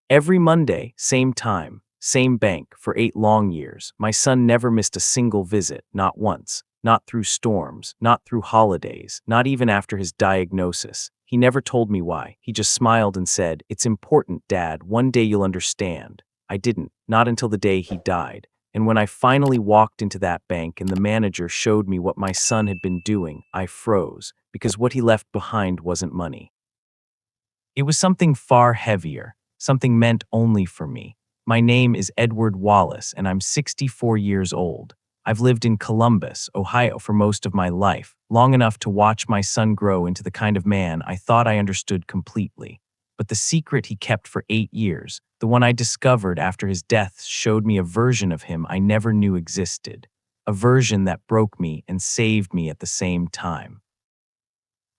Every Monday, same time, same bank for 8 long years. My son never missed a single visit, not once, not through storms, not through holidays, not even after his diagnosis. He never told me why. He just smiled and said, "It's important, Dad. One day you'll understand." I didn't, not until the day he died. And when I finally walked into that bank and the manager showed me what my son had been doing, I froze, because what he left behind wasn't money. It was something far heavier, something meant only for me. My name is Edward Wallace, and I'm 64 years old. I've lived in Columbus, Ohio for most of my life, long enough to watch my son grow into the kind of man I thought I understood completely. But the secret he kept for 8 years, the one I discovered after his death, showed me a version of him I never knew existed. A version that broke me and saved me at the same time.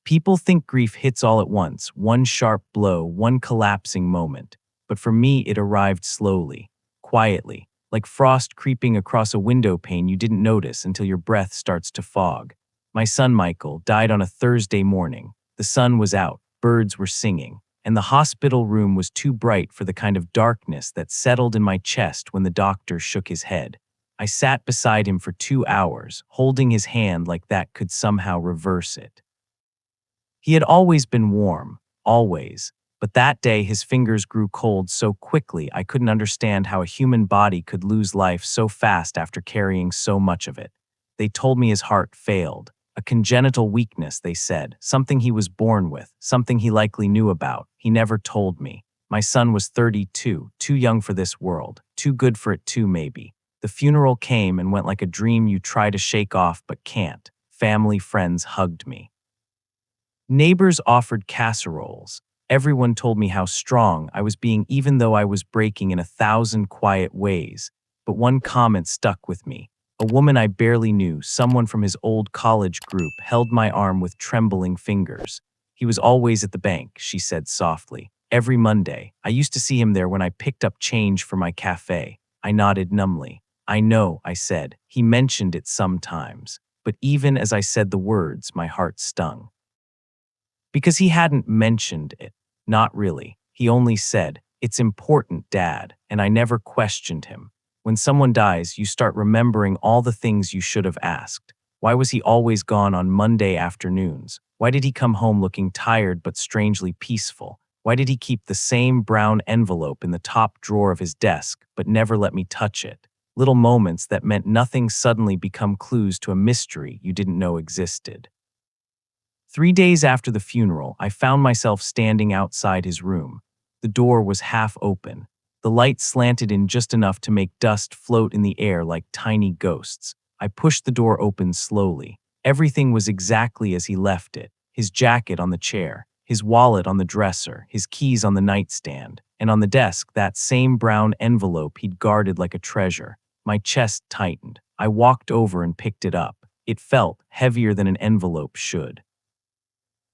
People think grief hits all at once, one sharp blow, one collapsing moment. But for me, it arrived slowly, quietly, like frost creeping across a window pane you didn't notice until your breath starts to fog. My son Michael died on a Thursday morning. The sun was out, birds were singing, and the hospital room was too bright for the kind of darkness that settled in my chest when the doctor shook his head. I sat beside him for 2 hours, holding his hand like that could somehow reverse it. He had always been warm, always, but that day his fingers grew cold so quickly I couldn't understand how a human body could lose life so fast after carrying so much of it. They told me his heart failed. A congenital weakness, they said, something he was born with, something he likely knew about. He never told me. My son was 32, too young for this world, too good for it too, maybe. The funeral came and went like a dream you try to shake off but can't. Family, friends hugged me. Neighbors offered casseroles. Everyone told me how strong I was being even though I was breaking in 1,000 quiet ways. But one comment stuck with me. A woman I barely knew, someone from his old college group, held my arm with trembling fingers. "He was always at the bank," she said softly. "Every Monday. I used to see him there when I picked up change for my cafe." I nodded numbly. "I know," I said. "He mentioned it sometimes." But even as I said the words, my heart stung. Because he hadn't mentioned it. Not really. He only said, "It's important, Dad," and I never questioned him. When someone dies, you start remembering all the things you should have asked. Why was he always gone on Monday afternoons? Why did he come home looking tired but strangely peaceful? Why did he keep the same brown envelope in the top drawer of his desk but never let me touch it? Little moments that meant nothing suddenly become clues to a mystery you didn't know existed. 3 days after the funeral, I found myself standing outside his room. The door was half open. The light slanted in just enough to make dust float in the air like tiny ghosts. I pushed the door open slowly. Everything was exactly as he left it. His jacket on the chair, his wallet on the dresser, his keys on the nightstand, and on the desk that same brown envelope he'd guarded like a treasure. My chest tightened. I walked over and picked it up. It felt heavier than an envelope should.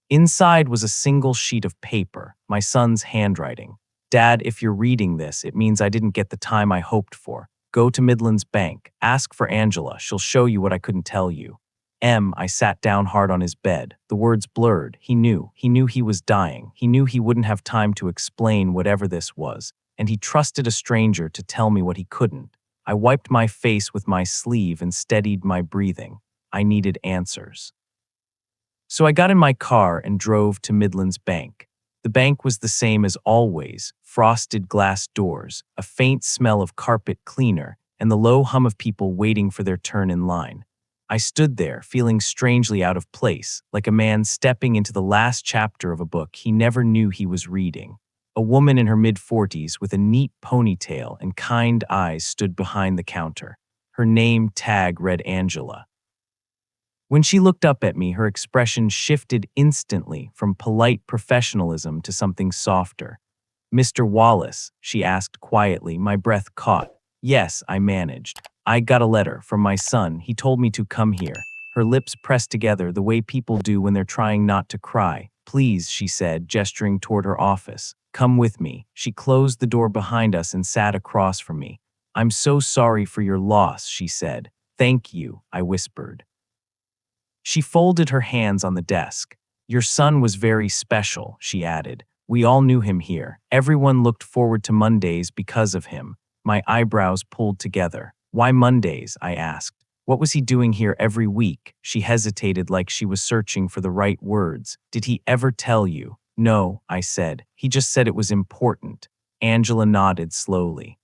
Inside was a single sheet of paper, my son's handwriting. "Dad, if you're reading this, it means I didn't get the time I hoped for. Go to Midland's bank. Ask for Angela. She'll show you what I couldn't tell you." I sat down hard on his bed. The words blurred. He knew. He knew he was dying. He knew he wouldn't have time to explain whatever this was. And he trusted a stranger to tell me what he couldn't. I wiped my face with my sleeve and steadied my breathing. I needed answers. So I got in my car and drove to Midland's bank. The bank was the same as always, frosted glass doors, a faint smell of carpet cleaner, and the low hum of people waiting for their turn in line. I stood there, feeling strangely out of place, like a man stepping into the last chapter of a book he never knew he was reading. A woman in her mid-40s with a neat ponytail and kind eyes stood behind the counter. Her name tag read Angela. When she looked up at me, her expression shifted instantly from polite professionalism to something softer. "Mr. Wallace," she asked quietly, my breath caught. "Yes," I managed. "I got a letter from my son. He told me to come here." Her lips pressed together the way people do when they're trying not to cry. "Please," she said, gesturing toward her office. "Come with me." She closed the door behind us and sat across from me. "I'm so sorry for your loss," she said. "Thank you," I whispered. She folded her hands on the desk. "Your son was very special," she added. We all knew him here. Everyone looked forward to Mondays because of him. My eyebrows pulled together. Why Mondays? I asked. What was he doing here every week? She hesitated like she was searching for the right words. Did he ever tell you? No, I said. He just said it was important. Angela nodded slowly.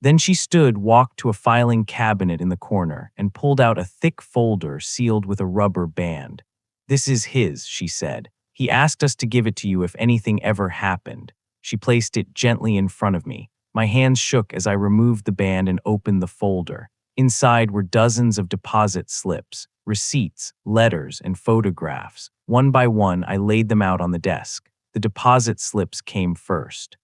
Then she stood, walked to a filing cabinet in the corner, and pulled out a thick folder sealed with a rubber band. This is his, she said. He asked us to give it to you if anything ever happened. She placed it gently in front of me. My hands shook as I removed the band and opened the folder. Inside were dozens of deposit slips, receipts, letters, and photographs. One by one, I laid them out on the desk. The deposit slips came first.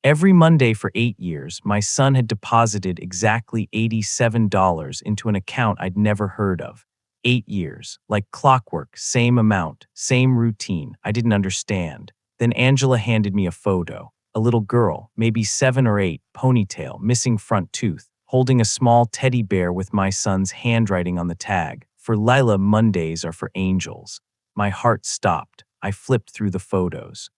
Every Monday for 8 years, my son had deposited exactly $87 into an account I'd never heard of. 8 years, like clockwork, same amount, same routine. I didn't understand. Then Angela handed me a photo. A little girl, maybe 7 or 8, ponytail, missing front tooth, holding a small teddy bear with my son's handwriting on the tag. For Lila, Mondays are for angels. My heart stopped. I flipped through the photos.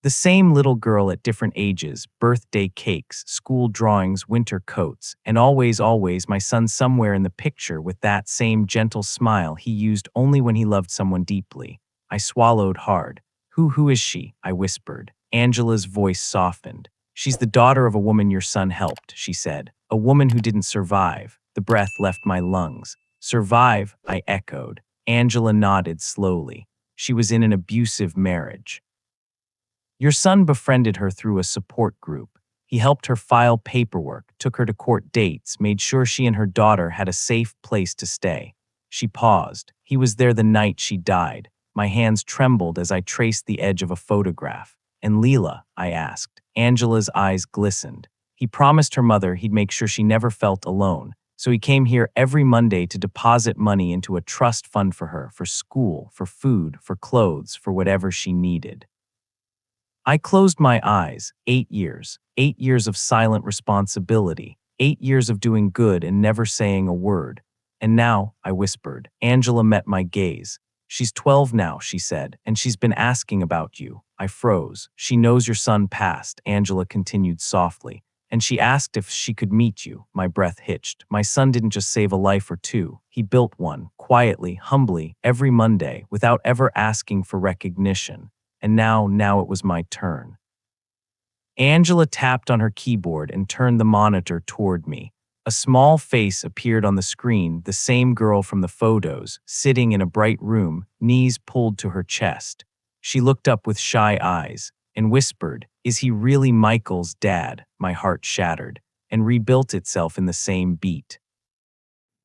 The same little girl at different ages, birthday cakes, school drawings, winter coats, and always my son somewhere in the picture with that same gentle smile he used only when he loved someone deeply. I swallowed hard. Who is she? I whispered. Angela's voice softened. She's the daughter of a woman your son helped, she said. A woman who didn't survive. The breath left my lungs. Survive? I echoed. Angela nodded slowly. She was in an abusive marriage. Your son befriended her through a support group. He helped her file paperwork, took her to court dates, made sure she and her daughter had a safe place to stay. She paused. He was there the night she died. My hands trembled as I traced the edge of a photograph. And Leela? I asked. Angela's eyes glistened. He promised her mother he'd make sure she never felt alone, so he came here every Monday to deposit money into a trust fund for her, for school, for food, for clothes, for whatever she needed. I closed my eyes. 8 years. 8 years of silent responsibility. 8 years of doing good and never saying a word. And now, I whispered. Angela met my gaze. She's 12 now, she said, and she's been asking about you. I froze. She knows your son passed, Angela continued softly. And she asked if she could meet you. My breath hitched. My son didn't just save a life or two. He built one, quietly, humbly, every Monday, without ever asking for recognition. And now it was my turn. Angela tapped on her keyboard and turned the monitor toward me. A small face appeared on the screen, the same girl from the photos, sitting in a bright room, knees pulled to her chest. She looked up with shy eyes and whispered, "Is he really Michael's dad?" My heart shattered and rebuilt itself in the same beat.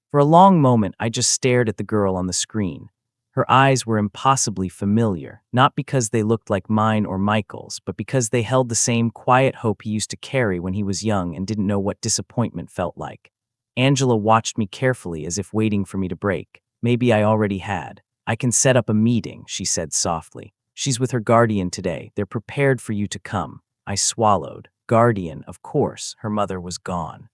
For a long moment, I just stared at the girl on the screen. Her eyes were impossibly familiar, not because they looked like mine or Michael's, but because they held the same quiet hope he used to carry when he was young and didn't know what disappointment felt like. Angela watched me carefully as if waiting for me to break. Maybe I already had. "I can set up a meeting," she said softly. "She's with her guardian today. They're prepared for you to come." I swallowed. Guardian, of course. Her mother was gone.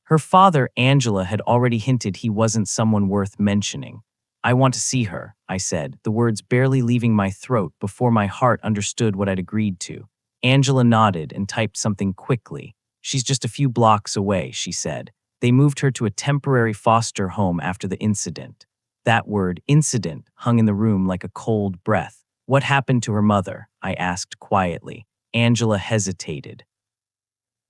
Her father, Angela, had already hinted he wasn't someone worth mentioning. "I want to see her," I said, the words barely leaving my throat before my heart understood what I'd agreed to. Angela nodded and typed something quickly. "She's just a few blocks away," she said. "They moved her to a temporary foster home after the incident." That word, incident, hung in the room like a cold breath. "What happened to her mother?" I asked quietly. Angela hesitated.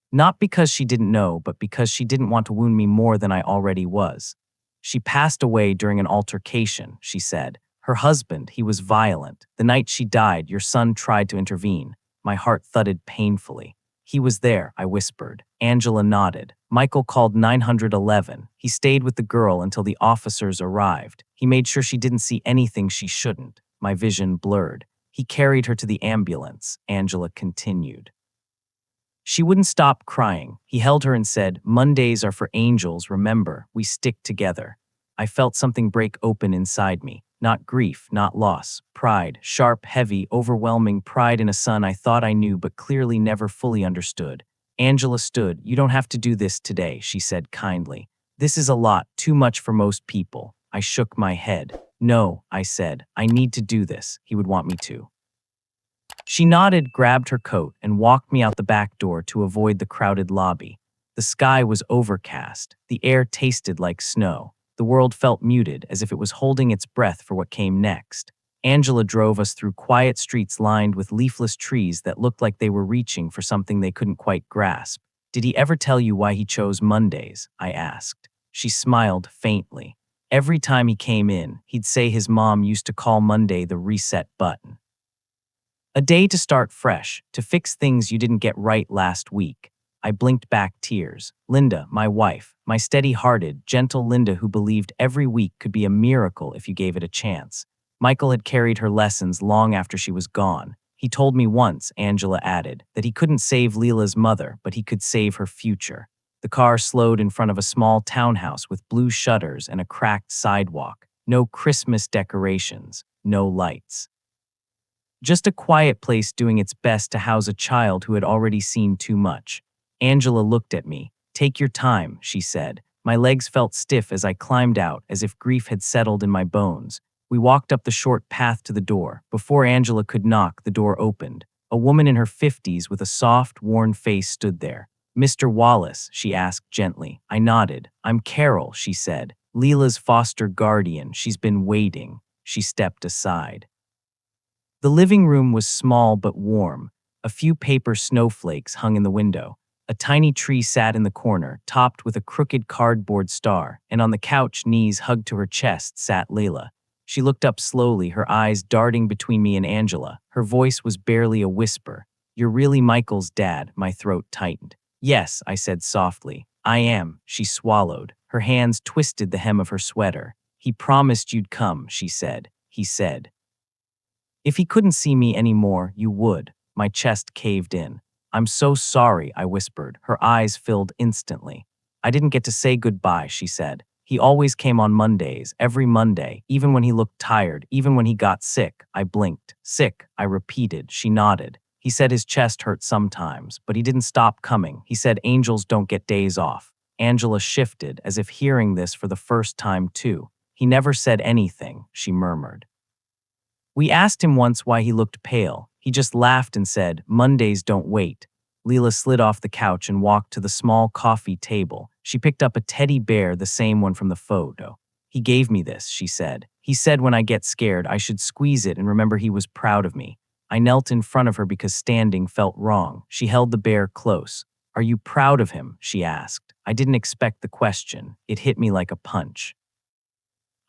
Not because she didn't know, but because she didn't want to wound me more than I already was. "She passed away during an altercation," she said. "Her husband, he was violent. The night she died, your son tried to intervene." My heart thudded painfully. "He was there," I whispered. Angela nodded. "Michael called 911. He stayed with the girl until the officers arrived. He made sure she didn't see anything she shouldn't." My vision blurred. "He carried her to the ambulance," Angela continued. She wouldn't stop crying. He held her and said, "Mondays are for angels, remember, we stick together." I felt something break open inside me. Not grief, not loss. Pride, sharp, heavy, overwhelming pride in a son I thought I knew but clearly never fully understood. Angela stood. "You don't have to do this today," she said kindly. "This is a lot, too much for most people." I shook my head. No, I said. I need to do this. He would want me to. She nodded, grabbed her coat, and walked me out the back door to avoid the crowded lobby. The sky was overcast. The air tasted like snow. The world felt muted, as if it was holding its breath for what came next. Angela drove us through quiet streets lined with leafless trees that looked like they were reaching for something they couldn't quite grasp. Did he ever tell you why he chose Mondays? I asked. She smiled faintly. Every time he came in, he'd say his mom used to call Monday the reset button. A day to start fresh, to fix things you didn't get right last week. I blinked back tears. Linda, my wife, my steady-hearted, gentle Linda who believed every week could be a miracle if you gave it a chance. Michael had carried her lessons long after she was gone. He told me once, Angela added, that he couldn't save Leela's mother, but he could save her future. The car slowed in front of a small townhouse with blue shutters and a cracked sidewalk. No Christmas decorations, no lights. Just a quiet place doing its best to house a child who had already seen too much. Angela looked at me. Take your time, she said. My legs felt stiff as I climbed out, as if grief had settled in my bones. We walked up the short path to the door. Before Angela could knock, the door opened. A woman in her 50s with a soft, worn face stood there. Mr. Wallace, she asked gently. I nodded. I'm Carol, she said. Leela's foster guardian. She's been waiting. She stepped aside. The living room was small but warm. A few paper snowflakes hung in the window. A tiny tree sat in the corner, topped with a crooked cardboard star, and on the couch, knees hugged to her chest, sat Leela. She looked up slowly, her eyes darting between me and Angela. Her voice was barely a whisper. You're really Michael's dad, my throat tightened. Yes, I said softly. I am, she swallowed. Her hands twisted the hem of her sweater. He promised you'd come, she said. He said. If he couldn't see me anymore, you would. My chest caved in. I'm so sorry, I whispered. Her eyes filled instantly. I didn't get to say goodbye, she said. He always came on Mondays, every Monday, even when he looked tired, even when he got sick. I blinked. Sick, I repeated. She nodded. He said his chest hurt sometimes, but he didn't stop coming. He said angels don't get days off. Angela shifted, as if hearing this for the first time too. He never said anything, she murmured. We asked him once why he looked pale. He just laughed and said, Mondays don't wait. Leela slid off the couch and walked to the small coffee table. She picked up a teddy bear, the same one from the photo. He gave me this, she said. He said when I get scared, I should squeeze it and remember he was proud of me. I knelt in front of her because standing felt wrong. She held the bear close. Are you proud of him? She asked. I didn't expect the question. It hit me like a punch.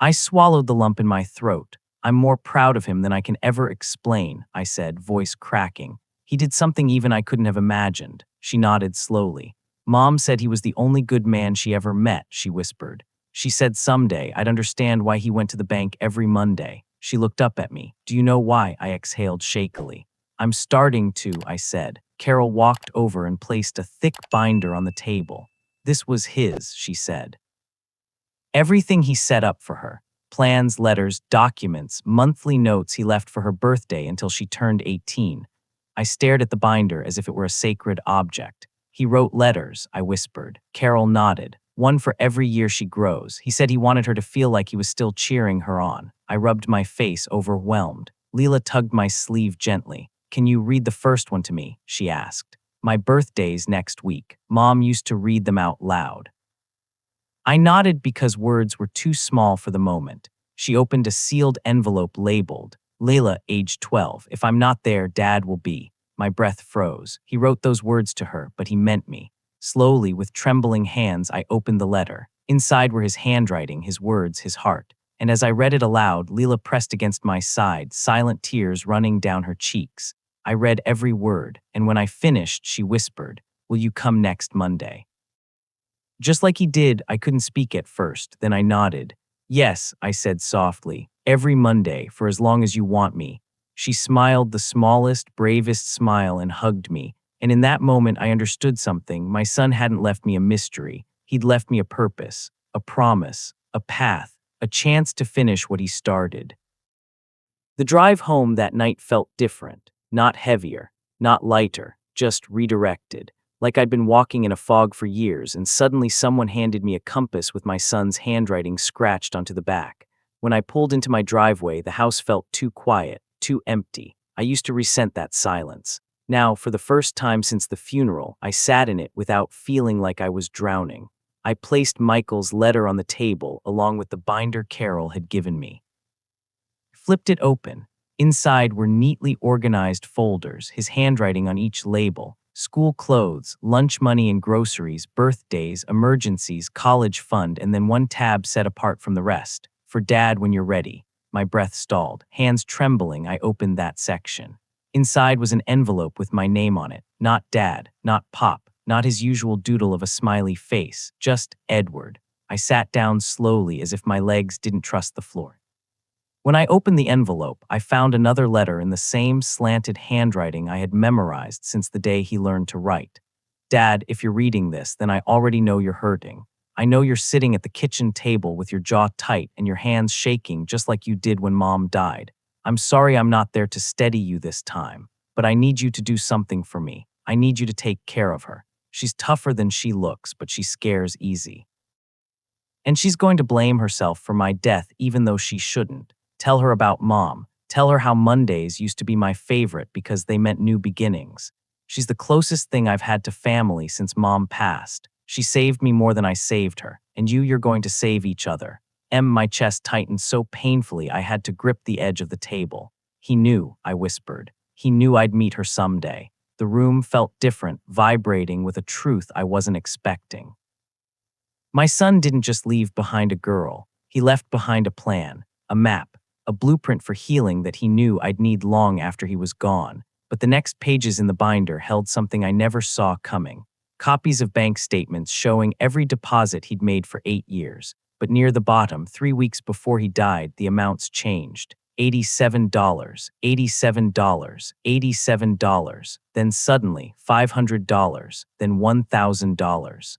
I swallowed the lump in my throat. I'm more proud of him than I can ever explain, I said, voice cracking. He did something even I couldn't have imagined. She nodded slowly. Mom said he was the only good man she ever met, she whispered. She said someday I'd understand why he went to the bank every Monday. She looked up at me. Do you know why? I exhaled shakily. I'm starting to, I said. Carol walked over and placed a thick binder on the table. This was his, she said. Everything he set up for her. Plans, letters, documents, monthly notes he left for her birthday until she turned 18. I stared at the binder as if it were a sacred object. He wrote letters, I whispered. Carol nodded. One for every year she grows. He said he wanted her to feel like he was still cheering her on. I rubbed my face, overwhelmed. Leela tugged my sleeve gently. Can you read the first one to me? She asked. My birthday's next week. Mom used to read them out loud. I nodded because words were too small for the moment. She opened a sealed envelope labeled, Layla, age 12. If I'm not there, Dad will be. My breath froze. He wrote those words to her, but he meant me. Slowly, with trembling hands, I opened the letter. Inside were his handwriting, his words, his heart. And as I read it aloud, Leela pressed against my side, silent tears running down her cheeks. I read every word, and when I finished, she whispered, Will you come next Monday? Just like he did, I couldn't speak at first. Then I nodded. Yes, I said softly. Every Monday, for as long as you want me. She smiled the smallest, bravest smile and hugged me. And in that moment, I understood something. My son hadn't left me a mystery. He'd left me a purpose, a promise, a path, a chance to finish what he started. The drive home that night felt different. Not heavier, not lighter, just redirected. Like I'd been walking in a fog for years, and suddenly someone handed me a compass with my son's handwriting scratched onto the back. When I pulled into my driveway, the house felt too quiet, too empty. I used to resent that silence. Now, for the first time since the funeral, I sat in it without feeling like I was drowning. I placed Michael's letter on the table along with the binder Carol had given me. Flipped it open. Inside were neatly organized folders, his handwriting on each label: school clothes, lunch money and groceries, birthdays, emergencies, college fund, and then one tab set apart from the rest: for Dad when you're ready. My breath stalled. Hands trembling, I opened that section. Inside was an envelope with my name on it. Not Dad, not Pop, not his usual doodle of a smiley face, just Edward. I sat down slowly as if my legs didn't trust the floor. When I opened the envelope, I found another letter in the same slanted handwriting I had memorized since the day he learned to write. Dad, if you're reading this, then I already know you're hurting. I know you're sitting at the kitchen table with your jaw tight and your hands shaking just like you did when Mom died. I'm sorry I'm not there to steady you this time, but I need you to do something for me. I need you to take care of her. She's tougher than she looks, but she scares easy. And she's going to blame herself for my death even though she shouldn't. Tell her about Mom. Tell her how Mondays used to be my favorite because they meant new beginnings. She's the closest thing I've had to family since Mom passed. She saved me more than I saved her, and you're going to save each other. My chest tightened so painfully I had to grip the edge of the table. He knew, I whispered. He knew I'd meet her someday. The room felt different, vibrating with a truth I wasn't expecting. My son didn't just leave behind a girl. He left behind a plan, a map, a blueprint for healing that he knew I'd need long after he was gone. But the next pages in the binder held something I never saw coming. Copies of bank statements showing every deposit he'd made for 8 years. But near the bottom, 3 weeks before he died, the amounts changed. $87, $87, $87, then suddenly $500, then $1,000.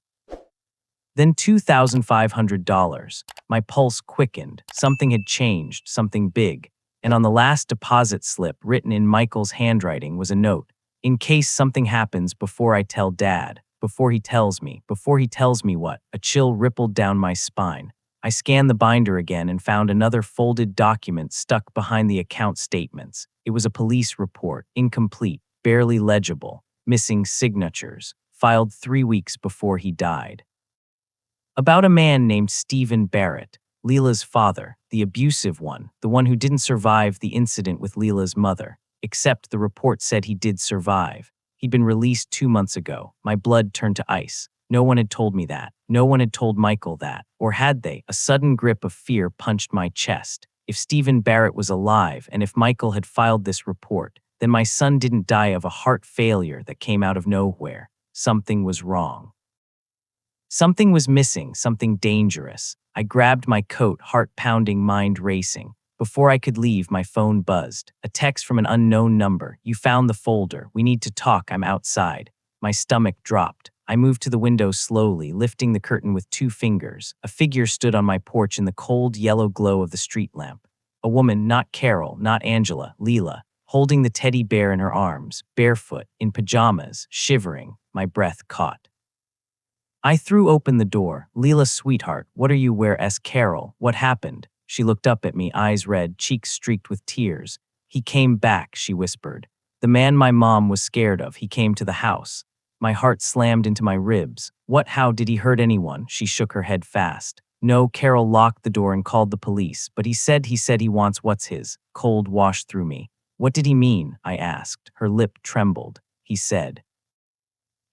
Then $2,500. My pulse quickened. Something had changed, something big. And on the last deposit slip, written in Michael's handwriting, was a note. In case something happens before I tell Dad, before he tells me what? A chill rippled down my spine. I scanned the binder again and found another folded document stuck behind the account statements. It was a police report, incomplete, barely legible, missing signatures, filed 3 weeks before he died. About a man named Stephen Barrett, Leela's father, the abusive one, the one who didn't survive the incident with Leela's mother, except the report said he did survive. He'd been released 2 months ago. My blood turned to ice. No one had told me that. No one had told Michael that. Or had they? A sudden grip of fear punched my chest. If Stephen Barrett was alive, and if Michael had filed this report, then my son didn't die of a heart failure that came out of nowhere. Something was wrong. Something was missing, something dangerous. I grabbed my coat, heart pounding, mind racing. Before I could leave, my phone buzzed. A text from an unknown number. You found the folder. We need to talk. I'm outside. My stomach dropped. I moved to the window slowly, lifting the curtain with 2 fingers. A figure stood on my porch in the cold yellow glow of the street lamp. A woman, not Carol, not Angela, Leela, holding the teddy bear in her arms, barefoot, in pajamas, shivering. My breath caught. I threw open the door. Leela, sweetheart, what are you where? Carol, what happened? She looked up at me, eyes red, cheeks streaked with tears. He came back, she whispered. The man my mom was scared of, he came to the house. My heart slammed into my ribs. What, how did he hurt anyone? She shook her head fast. No, Carol locked the door and called the police, but he said he wants what's his. Cold washed through me. What did he mean? I asked. Her lip trembled. He said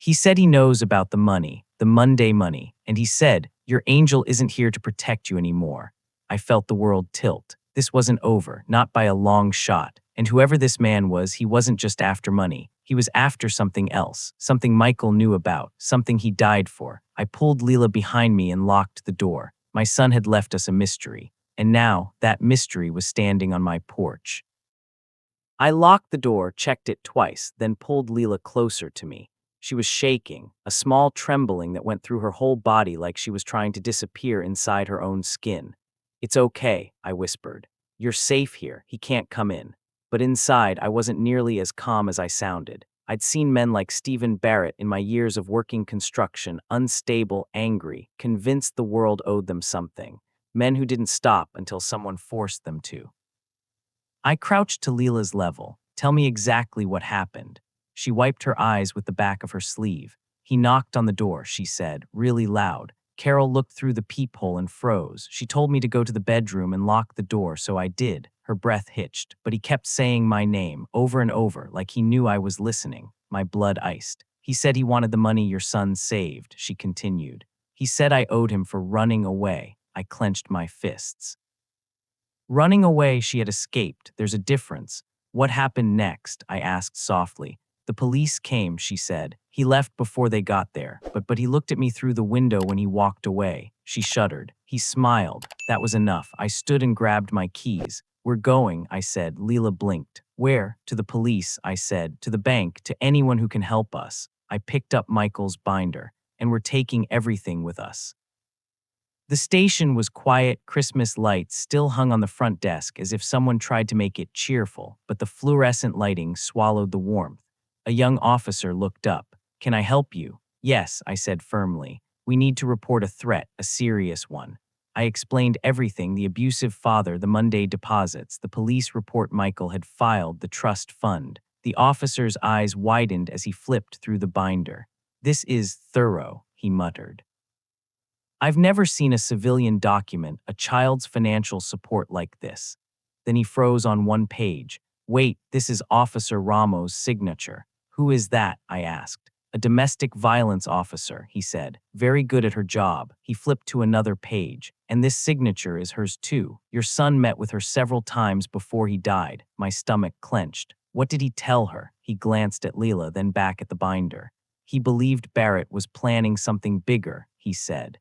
he knows about the money, the Monday money, and he said, your angel isn't here to protect you anymore. I felt the world tilt. This wasn't over, not by a long shot. And whoever this man was, he wasn't just after money. He was after something else, something Michael knew about, something he died for. I pulled Leela behind me and locked the door. My son had left us a mystery, and now that mystery was standing on my porch. I locked the door, checked it twice, then pulled Leela closer to me. She was shaking, a small trembling that went through her whole body like she was trying to disappear inside her own skin. It's okay, I whispered. You're safe here, he can't come in. But inside, I wasn't nearly as calm as I sounded. I'd seen men like Stephen Barrett in my years of working construction, unstable, angry, convinced the world owed them something. Men who didn't stop until someone forced them to. I crouched to Leela's level. Tell me exactly what happened. She wiped her eyes with the back of her sleeve. He knocked on the door, she said, really loud. Carol looked through the peephole and froze. She told me to go to the bedroom and lock the door, so I did. Her breath hitched, but he kept saying my name over and over like he knew I was listening. My blood iced. He said he wanted the money your son saved, she continued. He said I owed him for running away. I clenched my fists. Running away, she had escaped. There's a difference. What happened next? I asked softly. The police came, she said. He left before they got there, but he looked at me through the window when he walked away. She shuddered. He smiled. That was enough. I stood and grabbed my keys. We're going, I said. Leela blinked. Where? To the police, I said. To the bank, to anyone who can help us. I picked up Michael's binder, and we're taking everything with us. The station was quiet. Christmas lights still hung on the front desk as if someone tried to make it cheerful, but the fluorescent lighting swallowed the warmth. A young officer looked up. Can I help you? Yes, I said firmly. We need to report a threat, a serious one. I explained everything, the abusive father, the Monday deposits, the police report Michael had filed, the trust fund. The officer's eyes widened as he flipped through the binder. This is thorough, he muttered. I've never seen a civilian document a child's financial support like this. Then he froze on one page. Wait, this is Officer Ramos' signature. Who is that? I asked. A domestic violence officer, he said. Very good at her job. He flipped to another page. And this signature is hers too. Your son met with her several times before he died. My stomach clenched. What did he tell her? He glanced at Leela, then back at the binder. He believed Barrett was planning something bigger, he said.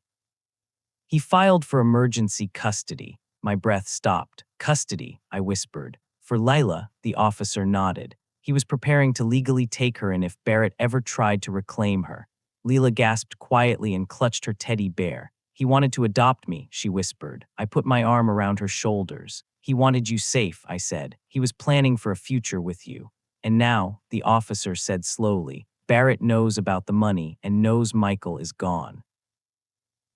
He filed for emergency custody. My breath stopped. Custody, I whispered. For Lila, the officer nodded. He was preparing to legally take her in if Barrett ever tried to reclaim her. Leela gasped quietly and clutched her teddy bear. He wanted to adopt me, she whispered. I put my arm around her shoulders. He wanted you safe, I said. He was planning for a future with you. And now, the officer said slowly, Barrett knows about the money and knows Michael is gone.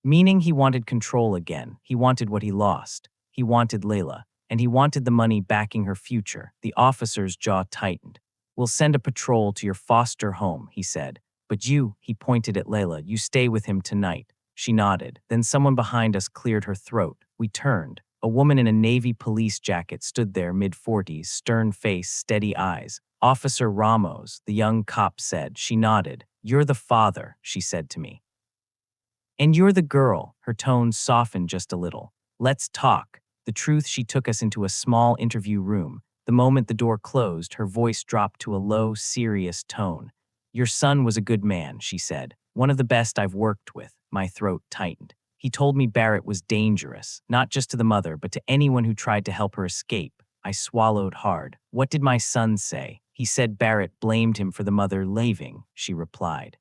Meaning he wanted control again. He wanted what he lost. He wanted Layla. And he wanted the money backing her future. The officer's jaw tightened. We'll send a patrol to your foster home, he said. But you, he pointed at Layla, you stay with him tonight. She nodded. Then someone behind us cleared her throat. We turned. A woman in a navy police jacket stood there, mid-40s, stern face, steady eyes. Officer Ramos, the young cop said. She nodded. You're the father, she said to me. And you're the girl. Her tone softened just a little. Let's talk. The truth. She took us into a small interview room. The moment the door closed, her voice dropped to a low, serious tone. Your son was a good man, she said. One of the best I've worked with. My throat tightened. He told me Barrett was dangerous, not just to the mother, but to anyone who tried to help her escape. I swallowed hard. What did my son say? He said Barrett blamed him for the mother leaving, she replied.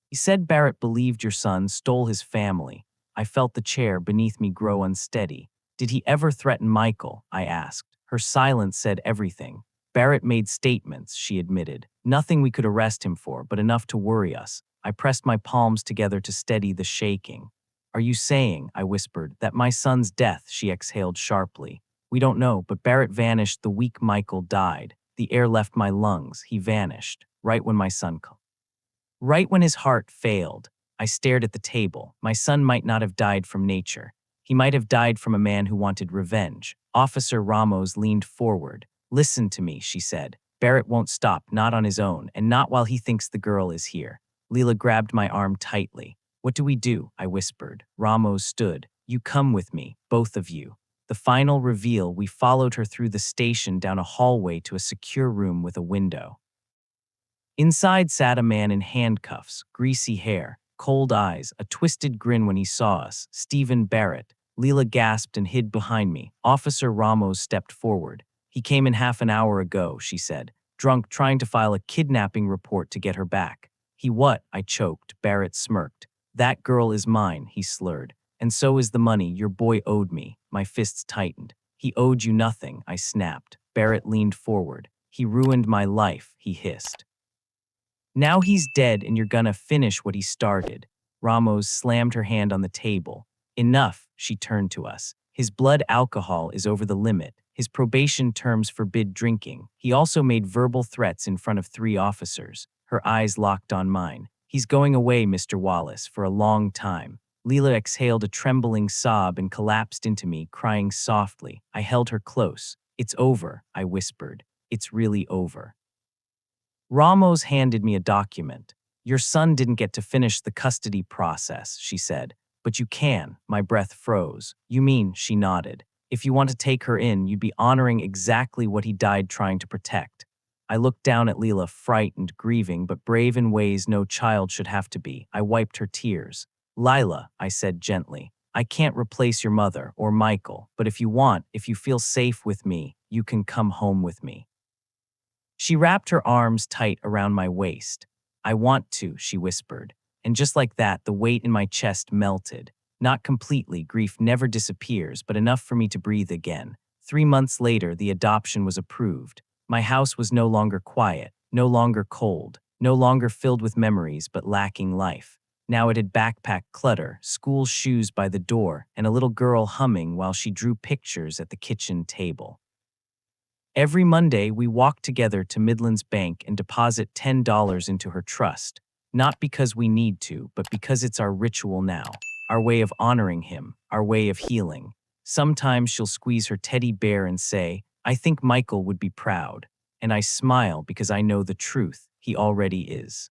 He said Barrett believed your son stole his family. I felt the chair beneath me grow unsteady. Did he ever threaten Michael? I asked. Her silence said everything. Barrett made statements, she admitted. Nothing we could arrest him for, but enough to worry us. I pressed my palms together to steady the shaking. Are you saying, I whispered, that my son's death? She exhaled sharply. We don't know, but Barrett vanished the week Michael died. The air left my lungs. He vanished, right when my son called. Right when his heart failed. I stared at the table. My son might not have died from nature. He might have died from a man who wanted revenge. Officer Ramos leaned forward. Listen to me, she said. Barrett won't stop, not on his own, and not while he thinks the girl is here. Leela grabbed my arm tightly. What do we do? I whispered. Ramos stood. You come with me, both of you. The final reveal, we followed her through the station down a hallway to a secure room with a window. Inside sat a man in handcuffs, greasy hair, cold eyes, a twisted grin when he saw us. Stephen Barrett. Leela gasped and hid behind me. Officer Ramos stepped forward. He came in half an hour ago, she said, drunk, trying to file a kidnapping report to get her back. He what? I choked. Barrett smirked. That girl is mine, he slurred. And so is the money your boy owed me. My fists tightened. He owed you nothing, I snapped. Barrett leaned forward. He ruined my life, he hissed. Now he's dead and you're gonna finish what he started. Ramos slammed her hand on the table. Enough, she turned to us. His blood alcohol is over the limit. His probation terms forbid drinking. He also made verbal threats in front of 3 officers. Her eyes locked on mine. He's going away, Mr. Wallace, for a long time. Leela exhaled a trembling sob and collapsed into me, crying softly. I held her close. It's over, I whispered. It's really over. Ramos handed me a document. Your son didn't get to finish the custody process, she said. But you can. My breath froze. You mean, she nodded. If you want to take her in, you'd be honoring exactly what he died trying to protect. I looked down at Leela, frightened, grieving, but brave in ways no child should have to be. I wiped her tears. Lila, I said gently, I can't replace your mother or Michael, but if you want, if you feel safe with me, you can come home with me. She wrapped her arms tight around my waist. I want to, she whispered. And just like that, the weight in my chest melted. Not completely, grief never disappears, but enough for me to breathe again. 3 months later, the adoption was approved. My house was no longer quiet, no longer cold, no longer filled with memories, but lacking life. Now it had backpack clutter, school shoes by the door, and a little girl humming while she drew pictures at the kitchen table. Every Monday, we walked together to Midland's bank and deposit $10 into her trust. Not because we need to, but because it's our ritual now, our way of honoring him, our way of healing. Sometimes she'll squeeze her teddy bear and say, I think Michael would be proud. And I smile because I know the truth, he already is.